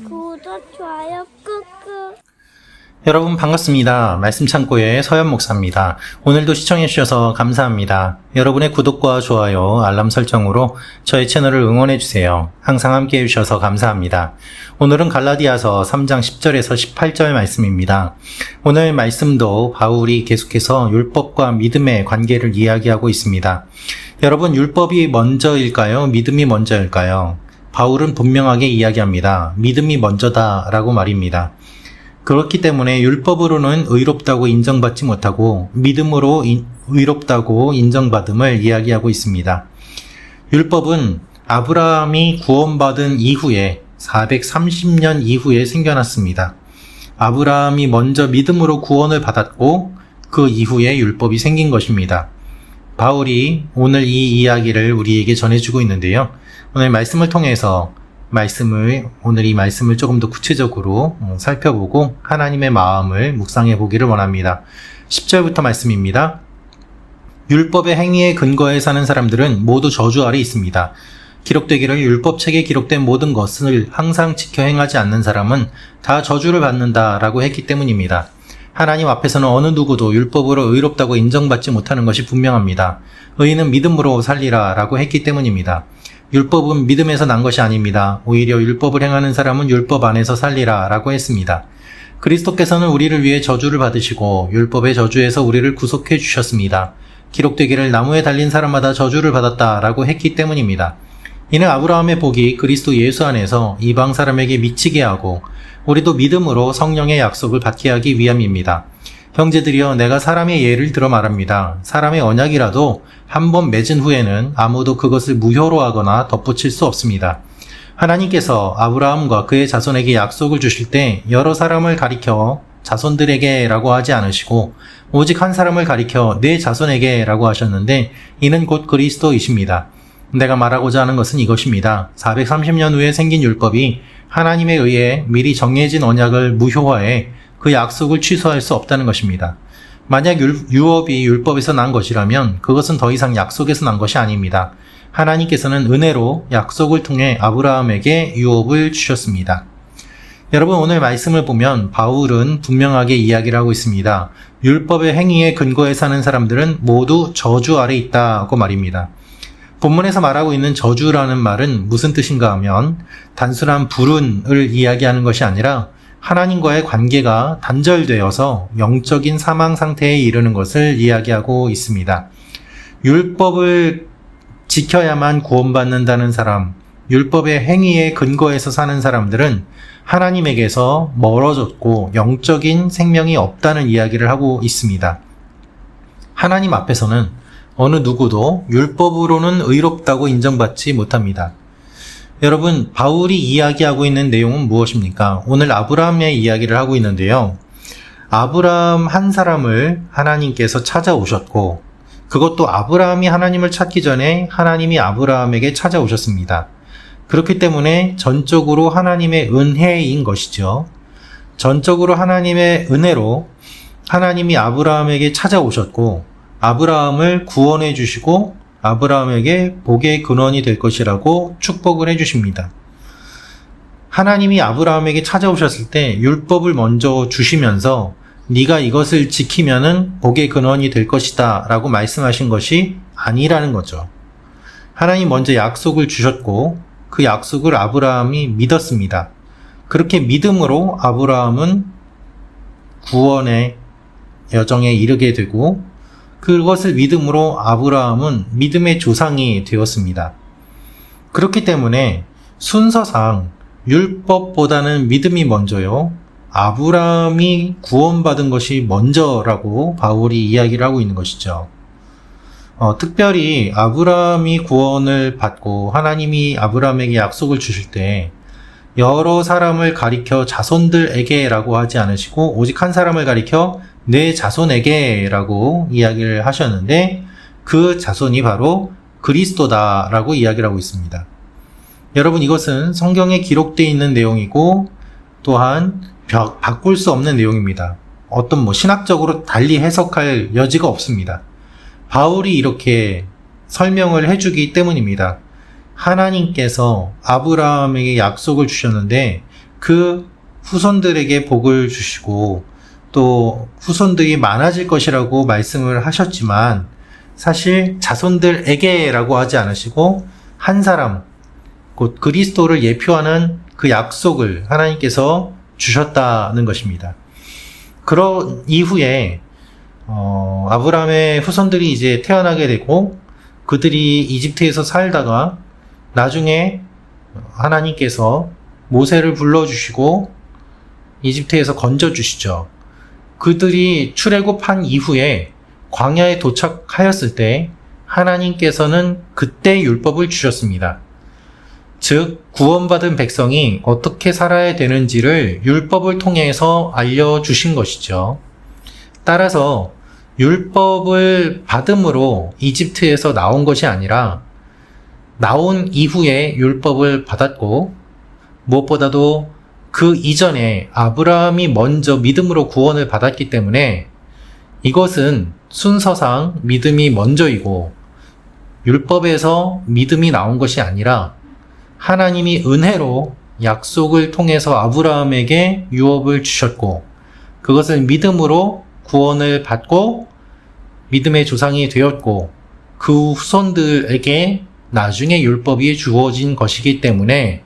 구독, 좋아요 꾹꾹. 여러분 반갑습니다. 말씀 창고의 서현 목사입니다. 오늘도 시청해 주셔서 감사합니다. 여러분의 구독과 좋아요, 알람 설정으로 저의 채널을 응원해 주세요. 항상 함께 해 주셔서 감사합니다. 오늘은 갈라디아서 3장 10절에서 18절 말씀입니다. 오늘 말씀도 바울이 계속해서 율법과 믿음의 관계를 이야기하고 있습니다. 여러분, 율법이 먼저일까요? 믿음이 먼저일까요? 바울은 분명하게 이야기합니다. 믿음이 먼저다라고 말입니다. 그렇기 때문에 율법으로는 의롭다고 인정받지 못하고 믿음으로 의롭다고 인정받음을 이야기하고 있습니다. 율법은 아브라함이 구원받은 이후에 430년 이후에 생겨났습니다. 아브라함이 먼저 믿음으로 구원을 받았고 그 이후에 율법이 생긴 것입니다. 바울이 오늘 이 이야기를 우리에게 전해주고 있는데요. 오늘 말씀을 통해서 오늘 이 말씀을 조금 더 구체적으로 살펴보고 하나님의 마음을 묵상해 보기를 원합니다. 10절부터 말씀입니다. 율법의 행위에 근거해 사는 사람들은 모두 저주 아래 있습니다. 기록되기를 율법책에 기록된 모든 것을 항상 지켜 행하지 않는 사람은 다 저주를 받는다라고 했기 때문입니다. 하나님 앞에서는 어느 누구도 율법으로 의롭다고 인정받지 못하는 것이 분명합니다. 의인은 믿음으로 살리라 라고 했기 때문입니다. 율법은 믿음에서 난 것이 아닙니다. 오히려 율법을 행하는 사람은 율법 안에서 살리라 라고 했습니다. 그리스도께서는 우리를 위해 저주를 받으시고 율법의 저주에서 우리를 구속해 주셨습니다. 기록되기를 나무에 달린 사람마다 저주를 받았다 라고 했기 때문입니다. 이는 아브라함의 복이 그리스도 예수 안에서 이방 사람에게 미치게 하고 우리도 믿음으로 성령의 약속을 받게 하기 위함입니다. 형제들이여, 내가 사람의 예를 들어 말합니다. 사람의 언약이라도 한 번 맺은 후에는 아무도 그것을 무효로 하거나 덧붙일 수 없습니다. 하나님께서 아브라함과 그의 자손에게 약속을 주실 때 여러 사람을 가리켜 자손들에게 라고 하지 않으시고 오직 한 사람을 가리켜 내 자손에게 라고 하셨는데 이는 곧 그리스도이십니다. 내가 말하고자 하는 것은 이것입니다. 430년 후에 생긴 율법이 하나님에 의해 미리 정해진 언약을 무효화해 그 약속을 취소할 수 없다는 것입니다. 만약 유업이 율법에서 난 것이라면 그것은 더 이상 약속에서 난 것이 아닙니다. 하나님께서는 은혜로 약속을 통해 아브라함에게 유업을 주셨습니다. 여러분, 오늘 말씀을 보면 바울은 분명하게 이야기를 하고 있습니다. 율법의 행위에 근거해 사는 사람들은 모두 저주 아래 있다고 말입니다. 본문에서 말하고 있는 저주라는 말은 무슨 뜻인가 하면 단순한 불운을 이야기하는 것이 아니라 하나님과의 관계가 단절되어서 영적인 사망 상태에 이르는 것을 이야기하고 있습니다. 율법을 지켜야만 구원받는다는 사람, 율법의 행위에 근거해서 사는 사람들은 하나님에게서 멀어졌고 영적인 생명이 없다는 이야기를 하고 있습니다. 하나님 앞에서는 어느 누구도 율법으로는 의롭다고 인정받지 못합니다. 여러분, 바울이 이야기하고 있는 내용은 무엇입니까? 오늘 아브라함의 이야기를 하고 있는데요. 아브라함 한 사람을 하나님께서 찾아오셨고 그것도 아브라함이 하나님을 찾기 전에 하나님이 아브라함에게 찾아오셨습니다. 그렇기 때문에 전적으로 하나님의 은혜인 것이죠. 전적으로 하나님의 은혜로 하나님이 아브라함에게 찾아오셨고 아브라함을 구원해 주시고 아브라함에게 복의 근원이 될 것이라고 축복을 해 주십니다. 하나님이 아브라함에게 찾아오셨을 때 율법을 먼저 주시면서 네가 이것을 지키면은 복의 근원이 될 것이다 라고 말씀하신 것이 아니라는 거죠. 하나님 먼저 약속을 주셨고 그 약속을 아브라함이 믿었습니다. 그렇게 믿음으로 아브라함은 구원의 여정에 이르게 되고 그것을 믿음으로 아브라함은 믿음의 조상이 되었습니다. 그렇기 때문에 순서상 율법보다는 믿음이 먼저요. 아브라함이 구원받은 것이 먼저라고 바울이 이야기를 하고 있는 것이죠. 특별히 아브라함이 구원을 받고 하나님이 아브라함에게 약속을 주실 때 여러 사람을 가리켜 자손들에게라고 하지 않으시고 오직 한 사람을 가리켜 내 자손에게라고 이야기를 하셨는데 그 자손이 바로 그리스도다라고 이야기를 하고 있습니다. 여러분, 이것은 성경에 기록되어 있는 내용이고 또한 바꿀 수 없는 내용입니다. 어떤 신학적으로 달리 해석할 여지가 없습니다. 바울이 이렇게 설명을 해주기 때문입니다. 하나님께서 아브라함에게 약속을 주셨는데 그 후손들에게 복을 주시고 또 후손들이 많아질 것이라고 말씀을 하셨지만 사실 자손들에게라고 하지 않으시고 한 사람, 곧 그리스도를 예표하는 그 약속을 하나님께서 주셨다는 것입니다. 그런 이후에 아브라함의 후손들이 이제 태어나게 되고 그들이 이집트에서 살다가 나중에 하나님께서 모세를 불러주시고 이집트에서 건져주시죠. 그들이 출애굽한 이후에 광야에 도착하였을 때 하나님께서는 그때 율법을 주셨습니다. 즉 구원받은 백성이 어떻게 살아야 되는지를 율법을 통해서 알려주신 것이죠. 따라서 율법을 받음으로 이집트에서 나온 것이 아니라 나온 이후에 율법을 받았고 무엇보다도 그 이전에 아브라함이 먼저 믿음으로 구원을 받았기 때문에 이것은 순서상 믿음이 먼저이고 율법에서 믿음이 나온 것이 아니라 하나님이 은혜로 약속을 통해서 아브라함에게 유업을 주셨고 그것을 믿음으로 구원을 받고 믿음의 조상이 되었고 그 후손들에게 나중에 율법이 주어진 것이기 때문에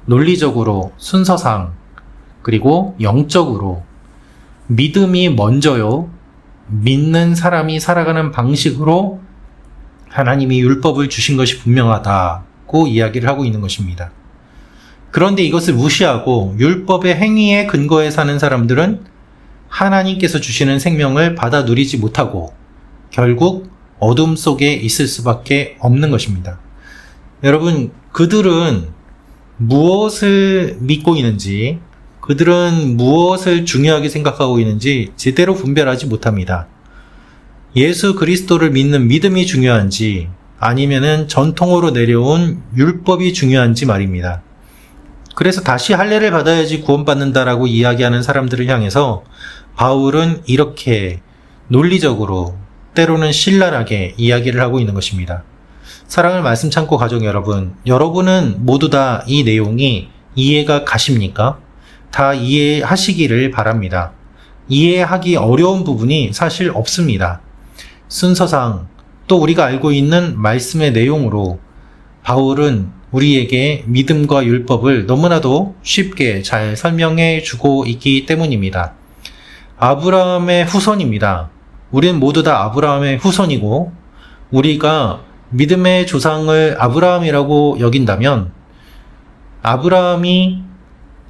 논리적으로 순서상 그리고 영적으로 믿음이 먼저요. 믿는 사람이 살아가는 방식으로 하나님이 율법을 주신 것이 분명하다고 이야기를 하고 있는 것입니다. 그런데 이것을 무시하고 율법의 행위에 근거해 사는 사람들은 하나님께서 주시는 생명을 받아 누리지 못하고 결국 어둠 속에 있을 수밖에 없는 것입니다. 여러분, 그들은 무엇을 믿고 있는지, 그들은 무엇을 중요하게 생각하고 있는지 제대로 분별하지 못합니다. 예수 그리스도를 믿는 믿음이 중요한지 아니면은 전통으로 내려온 율법이 중요한지 말입니다. 그래서 다시 할례를 받아야지 구원받는다라고 이야기하는 사람들을 향해서 바울은 이렇게 논리적으로 때로는 신랄하게 이야기를 하고 있는 것입니다. 사랑을 말씀 참고 가족 여러분, 여러분은 모두 다 이 내용이 이해가 가십니까? 다 이해하시기를 바랍니다. 이해하기 어려운 부분이 사실 없습니다. 순서상 또 우리가 알고 있는 말씀의 내용으로 바울은 우리에게 믿음과 율법을 너무나도 쉽게 잘 설명해 주고 있기 때문입니다. 아브라함의 후손입니다. 우리는 모두 다 아브라함의 후손이고 우리가 믿음의 조상을 아브라함이라고 여긴다면 아브라함이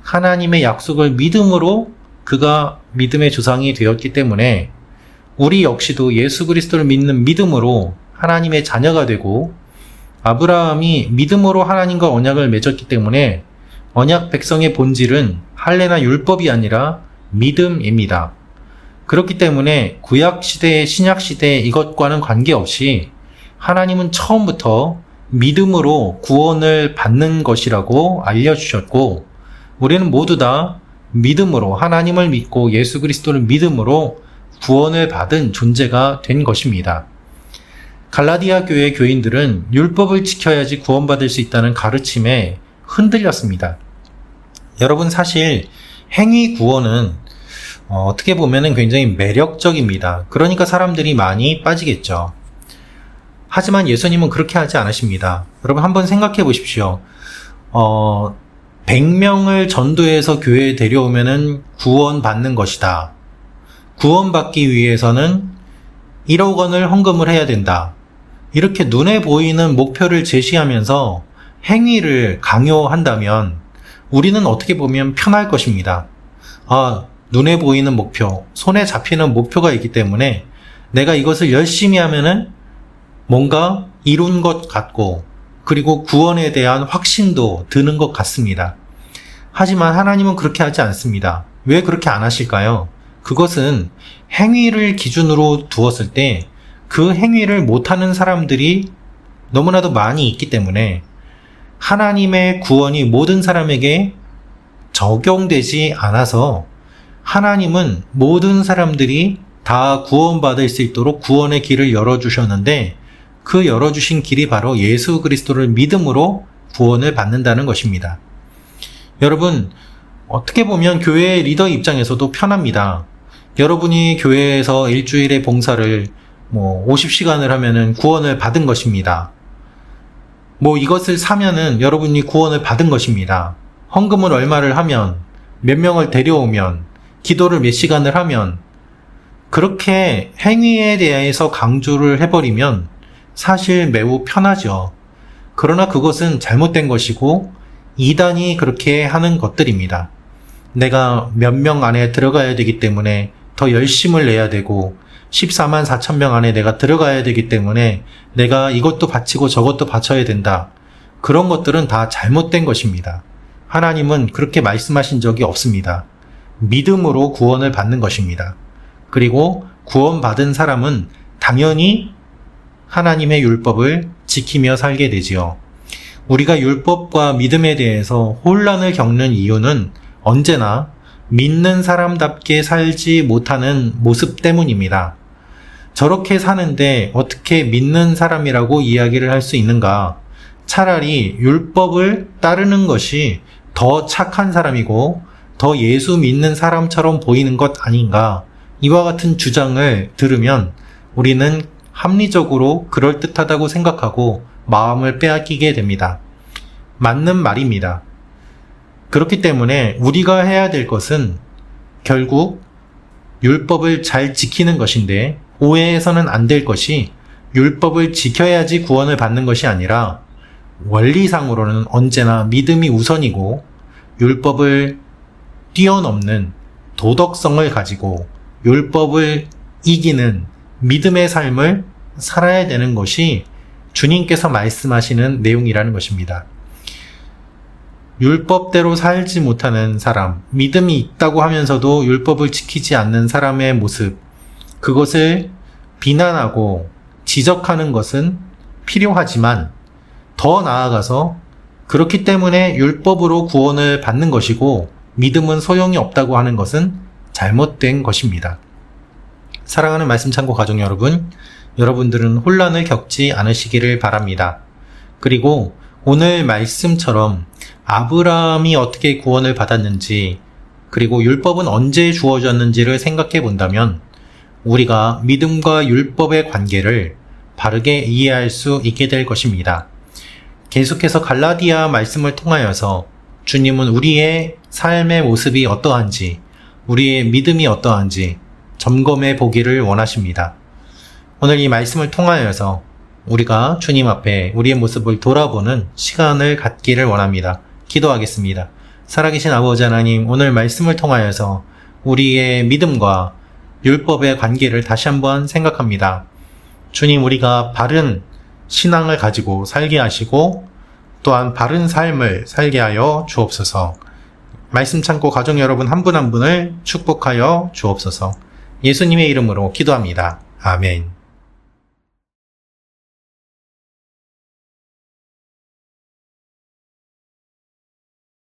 하나님의 약속을 믿음으로 그가 믿음의 조상이 되었기 때문에 우리 역시도 예수 그리스도를 믿는 믿음으로 하나님의 자녀가 되고 아브라함이 믿음으로 하나님과 언약을 맺었기 때문에 언약 백성의 본질은 할례나 율법이 아니라 믿음입니다. 그렇기 때문에 구약시대, 신약시대 이것과는 관계없이 하나님은 처음부터 믿음으로 구원을 받는 것이라고 알려주셨고 우리는 모두 다 믿음으로 하나님을 믿고 예수 그리스도를 믿음으로 구원을 받은 존재가 된 것입니다. 갈라디아 교회 교인들은 율법을 지켜야지 구원받을 수 있다는 가르침에 흔들렸습니다. 여러분 사실 행위 구원은 어떻게 보면 굉장히 매력적입니다. 그러니까 사람들이 많이 빠지겠죠. 하지만 예수님은 그렇게 하지 않으십니다. 여러분 한번 생각해 보십시오. 100명을 전도해서 교회에 데려오면 구원받는 것이다. 구원받기 위해서는 1억 원을 헌금을 해야 된다. 이렇게 눈에 보이는 목표를 제시하면서 행위를 강요한다면 우리는 어떻게 보면 편할 것입니다. 눈에 보이는 목표, 손에 잡히는 목표가 있기 때문에 내가 이것을 열심히 하면은 뭔가 이룬 것 같고 그리고 구원에 대한 확신도 드는 것 같습니다. 하지만 하나님은 그렇게 하지 않습니다. 왜 그렇게 안 하실까요? 그것은 행위를 기준으로 두었을 때 그 행위를 못하는 사람들이 너무나도 많이 있기 때문에 하나님의 구원이 모든 사람에게 적용되지 않아서 하나님은 모든 사람들이 다 구원받을 수 있도록 구원의 길을 열어주셨는데 그 열어주신 길이 바로 예수 그리스도를 믿음으로 구원을 받는다는 것입니다. 여러분, 어떻게 보면 교회 리더 입장에서도 편합니다. 여러분이 교회에서 일주일에 봉사를 50시간을 하면은 구원을 받은 것입니다. 이것을 사면은 여러분이 구원을 받은 것입니다. 헌금을 얼마를 하면, 몇 명을 데려오면, 기도를 몇 시간을 하면, 그렇게 행위에 대해서 강조를 해버리면 사실 매우 편하죠. 그러나 그것은 잘못된 것이고 이단이 그렇게 하는 것들입니다. 내가 몇 명 안에 들어가야 되기 때문에 더 열심을 내야 되고 14만 4천 명 안에 내가 들어가야 되기 때문에 내가 이것도 바치고 저것도 바쳐야 된다. 그런 것들은 다 잘못된 것입니다. 하나님은 그렇게 말씀하신 적이 없습니다. 믿음으로 구원을 받는 것입니다. 그리고 구원받은 사람은 당연히 하나님의 율법을 지키며 살게 되지요. 우리가 율법과 믿음에 대해서 혼란을 겪는 이유는 언제나 믿는 사람답게 살지 못하는 모습 때문입니다. 저렇게 사는데 어떻게 믿는 사람이라고 이야기를 할 수 있는가? 차라리 율법을 따르는 것이 더 착한 사람이고 더 예수 믿는 사람처럼 보이는 것 아닌가? 이와 같은 주장을 들으면 우리는 합리적으로 그럴듯하다고 생각하고 마음을 빼앗기게 됩니다. 맞는 말입니다. 그렇기 때문에 우리가 해야 될 것은 결국 율법을 잘 지키는 것인데 오해해서는 안 될 것이 율법을 지켜야지 구원을 받는 것이 아니라 원리상으로는 언제나 믿음이 우선이고 율법을 뛰어넘는 도덕성을 가지고 율법을 이기는 믿음의 삶을 살아야 되는 것이 주님께서 말씀하시는 내용이라는 것입니다. 율법대로 살지 못하는 사람, 믿음이 있다고 하면서도 율법을 지키지 않는 사람의 모습, 그것을 비난하고 지적하는 것은 필요하지만 더 나아가서 그렇기 때문에 율법으로 구원을 받는 것이고 믿음은 소용이 없다고 하는 것은 잘못된 것입니다. 사랑하는 말씀 참고 가족 여러분, 여러분들은 혼란을 겪지 않으시기를 바랍니다. 그리고 오늘 말씀처럼 아브라함이 어떻게 구원을 받았는지, 그리고 율법은 언제 주어졌는지를 생각해 본다면 우리가 믿음과 율법의 관계를 바르게 이해할 수 있게 될 것입니다. 계속해서 갈라디아 말씀을 통하여서 주님은 우리의 삶의 모습이 어떠한지, 우리의 믿음이 어떠한지 점검해 보기를 원하십니다. 오늘 이 말씀을 통하여서 우리가 주님 앞에 우리의 모습을 돌아보는 시간을 갖기를 원합니다. 기도하겠습니다. 살아계신 아버지 하나님, 오늘 말씀을 통하여서 우리의 믿음과 율법의 관계를 다시 한번 생각합니다. 주님, 우리가 바른 신앙을 가지고 살게 하시고 또한 바른 삶을 살게 하여 주옵소서. 말씀 참고 가족 여러분 한 분 한 분을 축복하여 주옵소서. 예수님의 이름으로 기도합니다. 아멘.